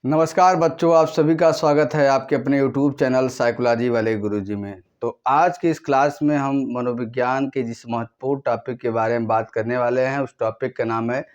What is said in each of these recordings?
नमस्कार बच्चों, आप सभी का स्वागत है आपके अपने यूट्यूब चैनल साइकोलॉजी वाले गुरुजी में। तो आज की इस क्लास में हम मनोविज्ञान के जिस महत्वपूर्ण टॉपिक के बारे में बात करने वाले हैं, उस टॉपिक का नाम है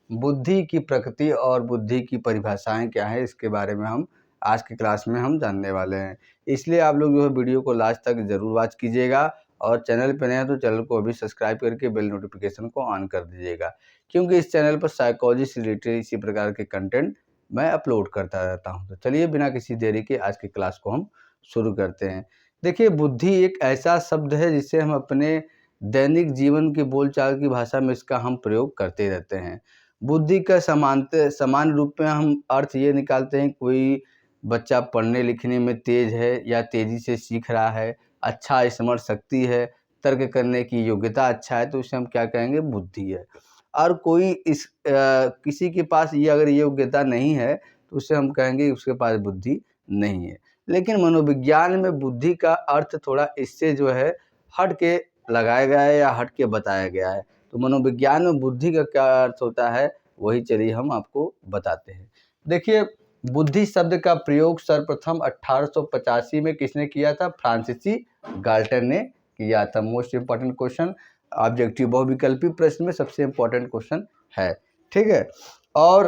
बुद्धि की प्रकृति और बुद्धि की परिभाषाएं क्या है। इसके बारे में हम आज की क्लास में हम जानने वाले हैं। इसलिए आप लोग जो है वीडियो को लास्ट तक ज़रूर वॉच कीजिएगा और चैनल पर नए हैं तो चैनल को अभी सब्सक्राइब करके बेल नोटिफिकेशन को ऑन कर दीजिएगा, क्योंकि इस चैनल पर साइकोलॉजी से रिलेटेड इसी प्रकार के कंटेंट मैं अपलोड करता रहता हूं। तो चलिए बिना किसी देरी के आज की क्लास को हम शुरू करते हैं। देखिए, बुद्धि एक ऐसा शब्द है जिसे हम अपने दैनिक जीवन के बोलचाल की भाषा में इसका हम प्रयोग करते रहते हैं। बुद्धि का समान रूप में हम अर्थ ये निकालते हैं, कोई बच्चा पढ़ने लिखने में तेज है या तेजी से सीख रहा है, अच्छा स्मरण शक्ति है, तर्क करने की योग्यता अच्छा है, तो इसे हम क्या कहेंगे? बुद्धि है। और कोई किसी के पास ये अगर ये योग्यता नहीं है तो उसे हम कहेंगे उसके पास बुद्धि नहीं है। लेकिन मनोविज्ञान में बुद्धि का अर्थ थोड़ा इससे जो है हट के लगाया गया है या हट के बताया गया है। तो मनोविज्ञान में बुद्धि का क्या अर्थ होता है, वही चलिए हम आपको बताते हैं। देखिए, बुद्धि शब्द का प्रयोग सर्वप्रथम 1885 में किसने किया था? फ्रांसीसी गाल्टन ने किया था। मोस्ट इंपॉर्टेंट क्वेश्चन, ऑब्जेक्टिव बहुविकल्पी प्रश्न में सबसे इम्पोर्टेंट क्वेश्चन है। ठीक है, और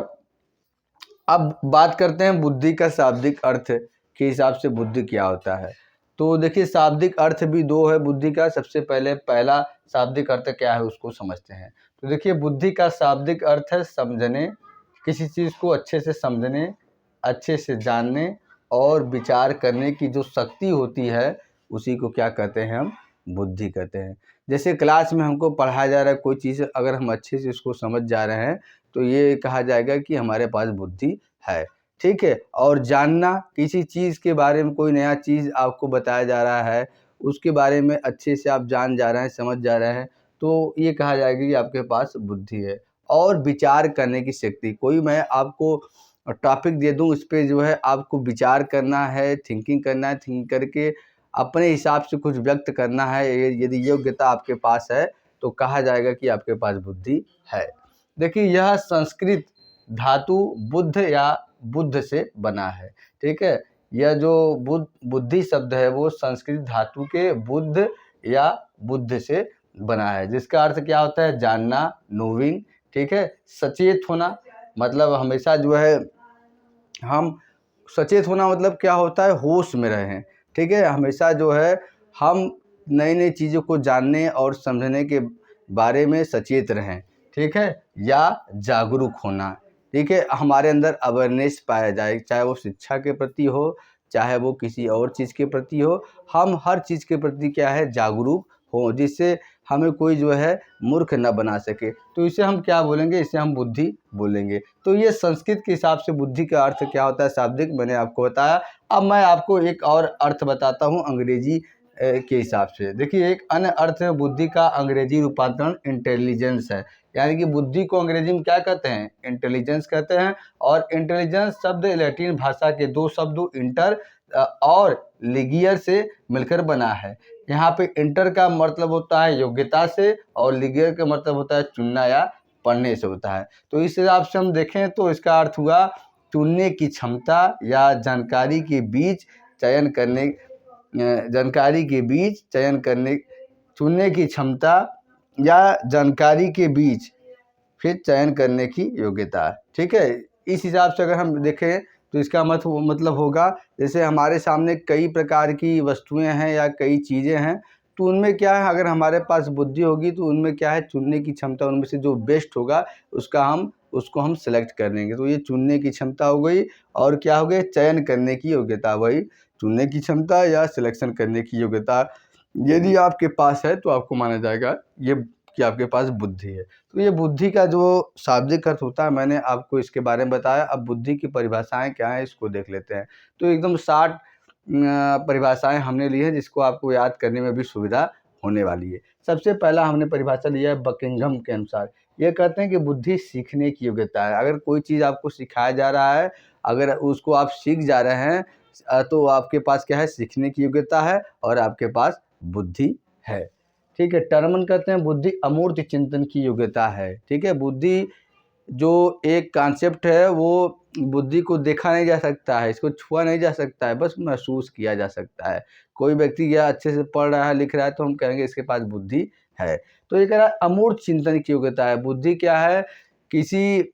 अब बात करते हैं बुद्धि का शाब्दिक अर्थ के हिसाब से बुद्धि क्या होता है। तो देखिए, शाब्दिक अर्थ भी दो है बुद्धि का। सबसे पहले पहला शाब्दिक अर्थ क्या है उसको समझते हैं। तो देखिए, बुद्धि का शाब्दिक अर्थ है समझने, किसी चीज़ को अच्छे से समझने, अच्छे से जानने और विचार करने की जो शक्ति होती है, उसी को क्या कहते हैं? हम बुद्धि कहते हैं। जैसे क्लास में हमको पढ़ाया जा रहा है कोई चीज़, अगर हम अच्छे से उसको समझ जा रहे हैं तो ये कहा जाएगा कि हमारे पास बुद्धि है। ठीक है, और जानना, किसी चीज़ के बारे में कोई नया चीज़ आपको बताया जा रहा है, उसके बारे में अच्छे से आप जान जा रहे हैं, समझ जा रहे हैं, तो ये कहा जाएगा कि आपके पास बुद्धि है। और विचार करने की शक्ति, कोई मैं आपको टॉपिक दे दूं, इस पे जो है आपको विचार करना है, थिंकिंग करना है, थिंक करके अपने हिसाब से कुछ व्यक्त करना है, यदि योग्यता आपके पास है तो कहा जाएगा कि आपके पास बुद्धि है। देखिए, यह संस्कृत धातु बुद्ध या बुद्ध से बना है। ठीक है, यह जो बुद्धि शब्द है वो संस्कृत धातु के बुद्ध या बुद्ध से बना है, जिसका अर्थ क्या होता है? जानना, नोविंग। ठीक है, सचेत होना, मतलब हमेशा जो है हम सचेत होना मतलब क्या होता है? होश में रहें। ठीक है, हमेशा जो है हम नई नई चीज़ों को जानने और समझने के बारे में सचेत रहें। ठीक है, या जागरूक होना। ठीक है, हमारे अंदर अवेयरनेस पाया जाए, चाहे वो शिक्षा के प्रति हो, चाहे वो किसी और चीज़ के प्रति हो, हम हर चीज़ के प्रति क्या है? जागरूक हो, जिससे हमें कोई जो है मूर्ख न बना सके। तो इसे हम क्या बोलेंगे? इसे हम बुद्धि बोलेंगे। तो ये संस्कृत के हिसाब से बुद्धि का अर्थ क्या होता है शाब्दिक, मैंने आपको बताया। अब मैं आपको एक और अर्थ बताता हूँ अंग्रेजी के हिसाब से। देखिए, एक अन्य अर्थ है बुद्धि का, अंग्रेजी रूपांतरण इंटेलिजेंस है। यानी कि बुद्धि को अंग्रेजी में क्या कहते हैं? इंटेलिजेंस कहते हैं। और इंटेलिजेंस शब्द लैटिन भाषा के दो शब्दों इंटर और लिगियर से मिलकर बना है। यहाँ पे इंटर का मतलब होता है योग्यता से और लिगियर का मतलब होता है चुनना या पढ़ने से होता है। तो इस हिसाब से हम देखें तो इसका अर्थ हुआ चुनने की क्षमता या जानकारी के बीच चयन करने, चुनने की क्षमता या जानकारी के बीच फिर चयन करने की योग्यता। ठीक है, इस हिसाब से अगर हम देखें तो इसका मतलब होगा, जैसे हमारे सामने कई प्रकार की वस्तुएं हैं या कई चीज़ें हैं, तो उनमें क्या है, अगर हमारे पास बुद्धि होगी तो उनमें क्या है? चुनने की क्षमता, उनमें से जो बेस्ट होगा उसको हम सेलेक्ट कर लेंगे। तो ये चुनने की क्षमता हो गई। और क्या हो गई? चयन करने की योग्यता। वही चुनने की क्षमता या सिलेक्शन करने की योग्यता यदि आपके पास है तो आपको माना जाएगा ये कि आपके पास बुद्धि है। तो ये बुद्धि का जो शाब्दिक अर्थ होता है, मैंने आपको इसके बारे में बताया। अब बुद्धि की परिभाषाएं क्या हैं इसको देख लेते हैं। तो एकदम 60 परिभाषाएं हमने ली हैं, जिसको आपको याद करने में भी सुविधा होने वाली है। सबसे पहला हमने परिभाषा लिया है बकिंघम के अनुसार। ये कहते हैं कि बुद्धि सीखने की योग्यता है। अगर कोई चीज़ आपको सिखाया जा रहा है, अगर उसको आप सीख जा रहे हैं, तो आपके पास क्या है? सीखने की योग्यता है और आपके पास बुद्धि है। ठीक है, टर्मन कहते हैं बुद्धि अमूर्त चिंतन की योग्यता है। ठीक है, बुद्धि जो एक कॉन्सेप्ट है वो बुद्धि को देखा नहीं जा सकता है, इसको छुआ नहीं जा सकता है, बस महसूस किया जा सकता है। कोई व्यक्ति या अच्छे से पढ़ रहा है, लिख रहा है, तो हम कहेंगे इसके पास बुद्धि है। तो ये कह रहा है अमूर्त चिंतन की योग्यता है। बुद्धि क्या है? किसी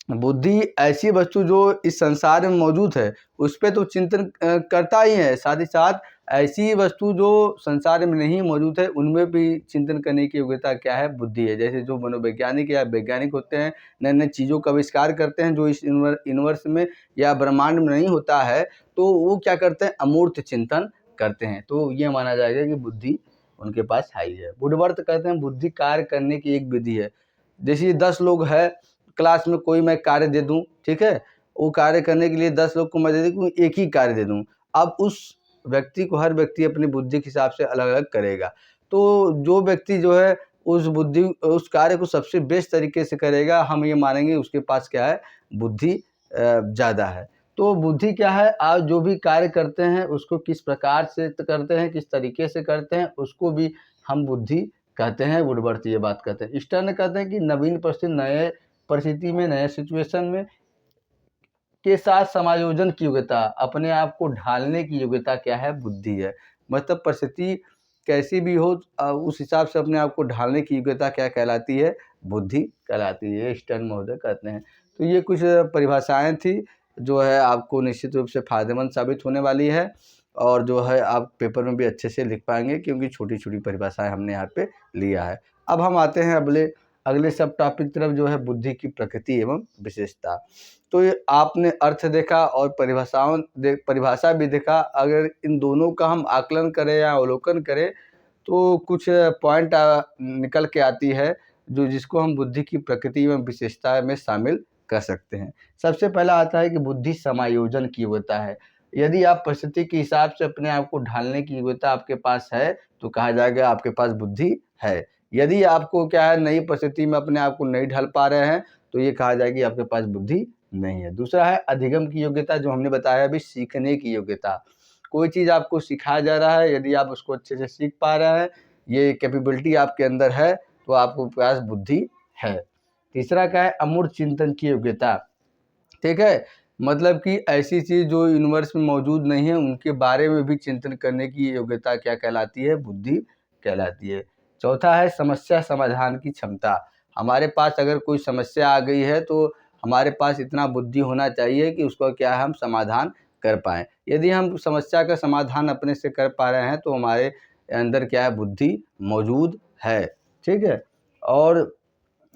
बुद्धि ऐसी वस्तु जो इस संसार में मौजूद है उस पे तो चिंतन करता ही है, साथ ही साथ ऐसी वस्तु जो संसार में नहीं मौजूद है उनमें भी चिंतन करने की योग्यता क्या है? बुद्धि है। जैसे जो मनोवैज्ञानिक या वैज्ञानिक होते हैं, नए नए चीज़ों का आविष्कार करते हैं जो इस यूनिवर्स में या ब्रह्मांड में नहीं होता है, तो वो क्या करते हैं? अमूर्त चिंतन करते हैं। तो ये माना जाएगा कि बुद्धि उनके पास हाई है। वुडवर्थ कहते हैं बुद्धि कार्य करने की एक विधि है। जैसे 10 लोग हैं क्लास में, कोई मैं कार्य दे दूं, ठीक है, वो कार्य करने के लिए 10 लोग को मैं दे दूं, एक ही कार्य दे दूं। अब उस व्यक्ति को हर व्यक्ति अपनी बुद्धि के हिसाब से अलग अलग करेगा। तो जो व्यक्ति जो है उस कार्य को सबसे बेस्ट तरीके से करेगा, हम ये मानेंगे उसके पास क्या है? बुद्धि ज़्यादा है। तो बुद्धि क्या है? आप जो भी कार्य करते हैं उसको किस प्रकार से करते हैं, किस तरीके से करते हैं, उसको भी हम बुद्धि कहते हैं। वुडवर्थ ये बात कहते हैं। स्टर्न कहते हैं कि नवीन परिस्थिति, नए परिस्थिति में, नए सिचुएशन में के साथ समायोजन की योग्यता, अपने आप को ढालने की योग्यता क्या है? बुद्धि है। मतलब परिस्थिति कैसी भी हो उस हिसाब से अपने आप को ढालने की योग्यता क्या कहलाती है? बुद्धि कहलाती है। ये स्टर्न महोदय कहते हैं। तो ये कुछ परिभाषाएं थी जो है आपको निश्चित रूप से फायदेमंद साबित होने वाली है, और जो है आप पेपर में भी अच्छे से लिख पाएंगे क्योंकि छोटी छोटी परिभाषाएं हमने यहाँ पे लिया है। अब हम आते हैं अगले सब टॉपिक तरफ, जो है बुद्धि की प्रकृति एवं विशेषता। तो ये आपने अर्थ देखा और परिभाषा भी देखा। अगर इन दोनों का हम आकलन करें या अवलोकन करें तो कुछ पॉइंट निकल के आती है जो जिसको हम बुद्धि की प्रकृति एवं विशेषता में शामिल कर सकते हैं। सबसे पहला आता है कि बुद्धि समायोजन की योग्यता है। यदि आप परिस्थिति के हिसाब से अपने आप को ढालने की योग्यता आपके पास है तो कहा जाएगा आपके पास बुद्धि है। यदि आपको क्या है, नई परिस्थिति में अपने आप को नहीं ढाल पा रहे हैं तो ये कहा जाएगी आपके पास बुद्धि नहीं है। दूसरा है अधिगम की योग्यता, जो हमने बताया अभी, सीखने की योग्यता। कोई चीज़ आपको सिखाया जा रहा है, यदि आप उसको अच्छे से सीख पा रहे हैं, ये कैपेबिलिटी आपके अंदर है, तो आपके पास बुद्धि है। तीसरा क्या है? अमूर्त चिंतन की योग्यता। ठीक है, मतलब कि ऐसी चीज़ जो यूनिवर्स में मौजूद नहीं है उनके बारे में भी चिंतन करने की योग्यता क्या कहलाती है? बुद्धि कहलाती है। चौथा है समस्या समाधान की क्षमता। हमारे पास अगर कोई समस्या आ गई है तो हमारे पास इतना बुद्धि होना चाहिए कि उसका क्या है, हम समाधान कर पाएँ। यदि हम समस्या का समाधान अपने से कर पा रहे हैं तो हमारे अंदर क्या है? बुद्धि मौजूद है। ठीक है, और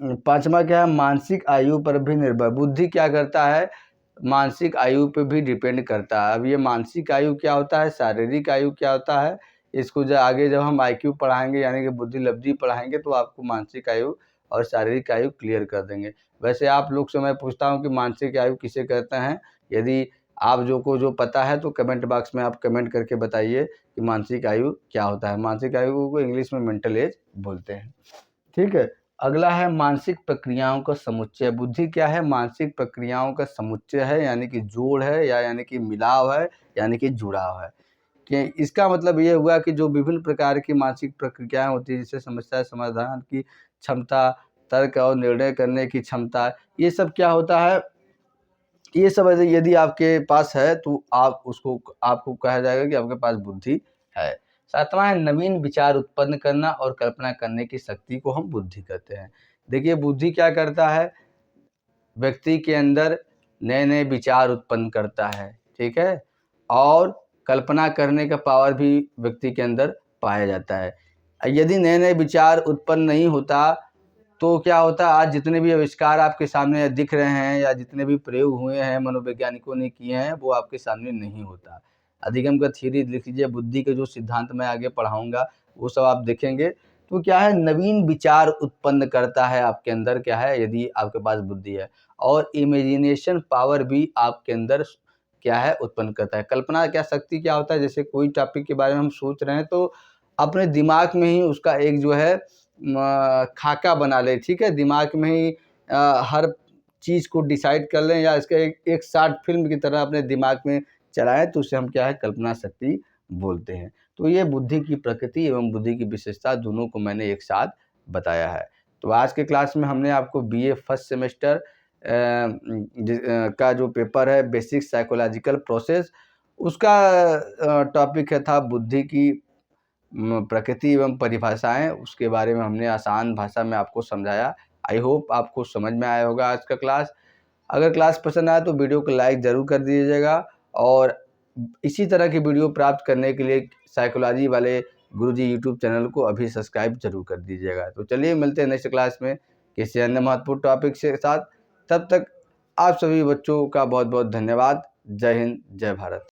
पाँचवा क्या है? मानसिक आयु पर भी निर्भर। बुद्धि क्या करता है? मानसिक आयु पे भी डिपेंड करता है। अब ये मानसिक आयु क्या होता है, शारीरिक आयु क्या होता है, इसको जब हम आईक्यू पढ़ाएंगे यानी कि बुद्धि लब्धि पढ़ाएंगे तो आपको मानसिक आयु और शारीरिक आयु क्लियर कर देंगे। वैसे आप लोग से मैं पूछता हूँ कि मानसिक आयु किसे कहते हैं? यदि आप जो पता है तो कमेंट बॉक्स में आप कमेंट करके बताइए कि मानसिक आयु क्या होता है। मानसिक आयु को इंग्लिश में मेंटल एज बोलते हैं। ठीक है, अगला है मानसिक प्रक्रियाओं का समुच्चय। बुद्धि क्या है? मानसिक प्रक्रियाओं का समुच्चय है, यानी कि जोड़ है, या यानी कि मिलाव है, यानी कि जुड़ाव है। कि इसका मतलब ये हुआ कि जो विभिन्न प्रकार की मानसिक प्रक्रियाएं होती है, जैसे समस्या समाधान की क्षमता, तर्क और निर्णय करने की क्षमता, ये सब क्या होता है? ये सब यदि आपके पास है तो आपको कहा जाएगा कि आपके पास बुद्धि है। सातवां है नवीन विचार उत्पन्न करना और कल्पना करने की शक्ति को हम बुद्धि कहते हैं। देखिए बुद्धि क्या करता है? व्यक्ति के अंदर नए नए विचार उत्पन्न करता है, ठीक है, और कल्पना करने का पावर भी व्यक्ति के अंदर पाया जाता है। यदि नए नए विचार उत्पन्न नहीं होता तो क्या होता? आज जितने भी आविष्कार आपके सामने दिख रहे हैं या जितने भी प्रयोग हुए हैं मनोवैज्ञानिकों ने किए हैं वो आपके सामने नहीं होता। अधिगम का थ्योरी लिख लीजिए, बुद्धि के जो सिद्धांत मैं आगे पढ़ाऊंगा वो सब आप देखेंगे। तो क्या है? नवीन विचार उत्पन्न करता है आपके अंदर, क्या है, यदि आपके पास बुद्धि है। और इमेजिनेशन पावर भी आपके अंदर क्या है? उत्पन्न करता है। कल्पना क्या शक्ति क्या होता है? जैसे कोई टॉपिक के बारे में हम सोच रहे हैं तो अपने दिमाग में ही उसका एक जो है खाका बना ले, ठीक है, दिमाग में ही हर चीज़ को डिसाइड कर लें या इसका एक शॉर्ट फिल्म की तरह अपने दिमाग में चलाएं, तो उसे हम क्या है? कल्पना शक्ति बोलते हैं। तो ये बुद्धि की प्रकृति एवं बुद्धि की विशेषता दोनों को मैंने एक साथ बताया है। तो आज के क्लास में हमने आपको बीए फर्स्ट सेमेस्टर का जो पेपर है बेसिक साइकोलॉजिकल प्रोसेस, उसका टॉपिक था बुद्धि की प्रकृति एवं परिभाषाएं। उसके बारे में हमने आसान भाषा में आपको समझाया। आई होप आपको समझ में आया होगा आज का क्लास। अगर क्लास पसंद आया तो वीडियो को लाइक ज़रूर कर दीजिएगा, और इसी तरह की वीडियो प्राप्त करने के लिए साइकोलॉजी वाले गुरुजी यूट्यूब चैनल को अभी सब्सक्राइब जरूर कर दीजिएगा। तो चलिए मिलते हैं नेक्स्ट क्लास में किसी अन्य महत्वपूर्ण टॉपिक के साथ। तब तक आप सभी बच्चों का बहुत बहुत धन्यवाद। जय हिंद, जय भारत।